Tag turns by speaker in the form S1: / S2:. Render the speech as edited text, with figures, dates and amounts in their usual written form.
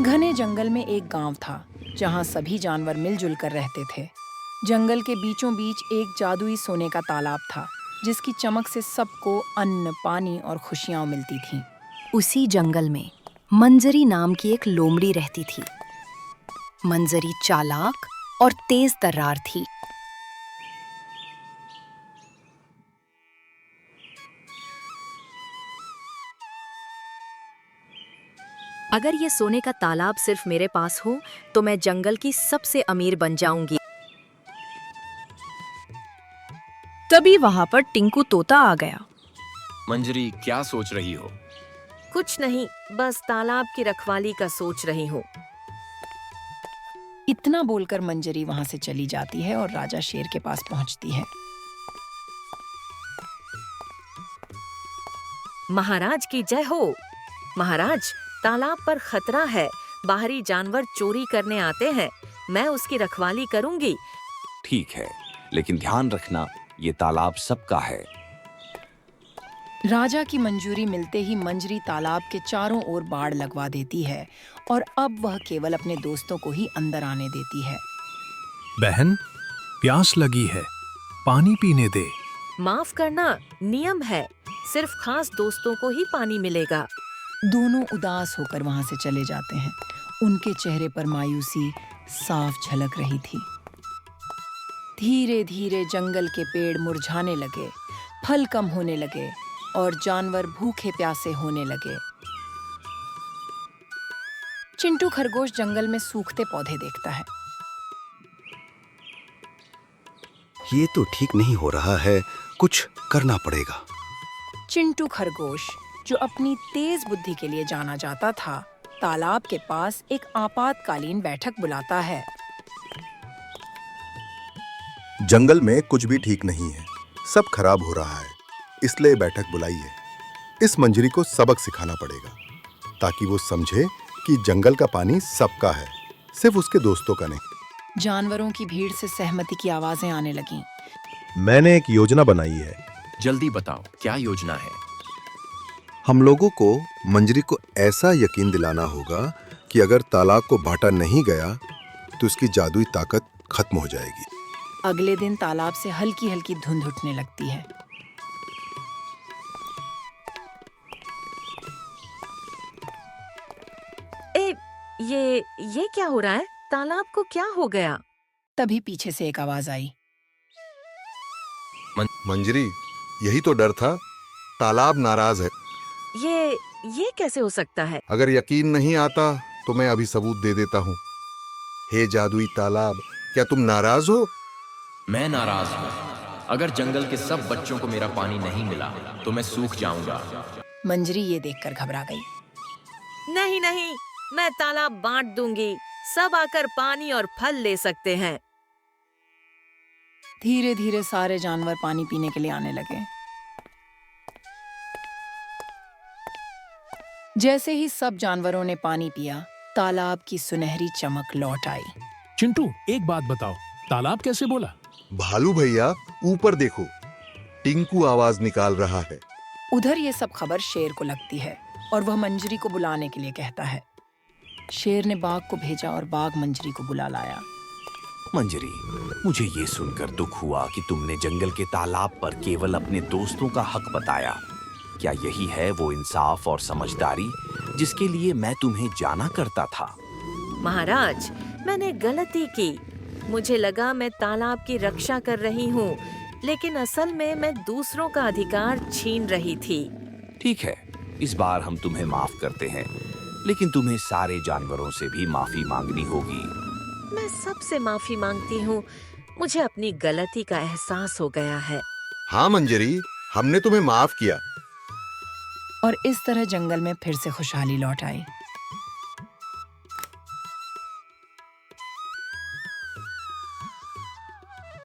S1: घने जंगल में एक गांव था जहां सभी जानवर मिलजुल कर रहते थे। जंगल के बीचों बीच एक जादुई सोने का तालाब था जिसकी चमक से सबको अन्न, पानी और खुशियां मिलती थीं।
S2: उसी जंगल में मंजरी नाम की एक लोमड़ी रहती थी। मंजरी चालाक और तेज तर्रार थी। अगर ये सोने का तालाब सिर्फ मेरे पास हो तो मैं जंगल की सबसे अमीर बन जाऊंगी। तभी वहां पर टिंकू तोता आ गया।
S3: मंजरी, क्या सोच रही हो?
S4: कुछ नहीं, बस तालाब की रखवाली का सोच रही हूँ।
S1: इतना बोलकर मंजरी वहां से चली जाती है और राजा शेर के पास पहुंचती है।
S4: महाराज की जय हो। महाराज, तालाब पर खतरा है। बाहरी जानवर चोरी करने आते हैं। मैं उसकी रखवाली करूंगी।
S5: ठीक है, लेकिन ध्यान रखना, ये तालाब सबका है।
S1: राजा की मंजूरी मिलते ही मंजरी तालाब के चारों ओर बाड़ लगवा देती है और अब वह केवल अपने दोस्तों को ही अंदर आने देती है।
S6: बहन, प्यास लगी है, पानी पीने दे।
S4: माफ करना, नियम है। सिर्फ खास दोस्तों को ही पानी मिलेगा।
S1: दोनों उदास होकर वहां से चले जाते हैं। उनके चेहरे पर मायूसी साफ झलक रही थी। धीरे धीरे जंगल के पेड़ मुरझाने लगे, फल कम होने लगे और जानवर भूखे प्यासे होने लगे। चिंटू खरगोश जंगल में सूखते पौधे देखता है।
S7: ये तो ठीक नहीं हो रहा है, कुछ करना पड़ेगा।
S1: चिंटू खरगोश, जो अपनी तेज बुद्धि के लिए जाना जाता था, तालाब के पास एक आपातकालीन बैठक बुलाता है।
S8: जंगल में कुछ भी ठीक नहीं है, सब खराब हो रहा है, इसलिए बैठक बुलाई है। इस मंजरी को सबक सिखाना पड़ेगा ताकि वो समझे कि जंगल का पानी सबका है, सिर्फ उसके दोस्तों का नहीं।
S1: जानवरों की भीड़ से सहमति की आवाजें आने लगीं।
S8: मैंने एक योजना बनाई है।
S3: जल्दी बताओ, क्या योजना है?
S8: हम लोगों को मंजरी को ऐसा यकीन दिलाना होगा कि अगर तालाब को बांटा नहीं गया तो उसकी जादुई ताकत खत्म हो जाएगी।
S1: अगले दिन तालाब से हल्की हल्की धुंध उठने लगती है।
S4: ये क्या हो रहा है? तालाब को क्या हो गया?
S1: तभी पीछे से एक आवाज आई।
S8: मंजरी, यही तो डर था, तालाब नाराज है।
S4: ये कैसे हो सकता है?
S8: अगर यकीन नहीं आता तो मैं अभी सबूत दे देता हूँ। हे जादुई तालाब, क्या तुम नाराज हो?
S3: मैं नाराज हूँ। अगर जंगल के सब बच्चों को मेरा पानी नहीं मिला तो मैं सूख जाऊंगा।
S1: मंजरी ये देखकर घबरा गई।
S4: नहीं नहीं, मैं तालाब बांट दूंगी। सब आकर पानी और फल ले सकते हैं।
S1: धीरे धीरे सारे जानवर पानी पीने के लिए आने लगे। जैसे ही सब जानवरों ने पानी पिया, तालाब की सुनहरी चमक लौट आई।
S6: चिंटू, एक बात बताओ, तालाब कैसे बोला?
S8: भालू भैया, ऊपर देखो, टिंकू आवाज निकाल रहा है।
S1: उधर ये सब खबर शेर को लगती है और वह मंजरी को बुलाने के लिए कहता है। शेर ने बाघ को भेजा और बाघ मंजरी को बुला लाया।
S5: मंजरी, मुझे ये सुनकर दुख हुआ कि तुमने जंगल के तालाब पर केवल अपने दोस्तों का हक बताया। क्या यही है वो इंसाफ और समझदारी जिसके लिए मैं तुम्हें जाना करता था?
S4: महाराज, मैंने गलती की। मुझे लगा मैं तालाब की रक्षा कर रही हूँ, लेकिन असल में मैं दूसरों का अधिकार छीन रही थी।
S5: ठीक है, इस बार हम तुम्हें माफ करते हैं, लेकिन तुम्हें सारे जानवरों से भी माफी मांगनी होगी।
S4: मैं सबसे माफी मांगती हूँ। मुझे अपनी गलती का एहसास हो गया है।
S8: हाँ मंजरी, हमने तुम्हें माफ किया।
S1: और इस तरह जंगल में फिर से खुशहाली लौट आई।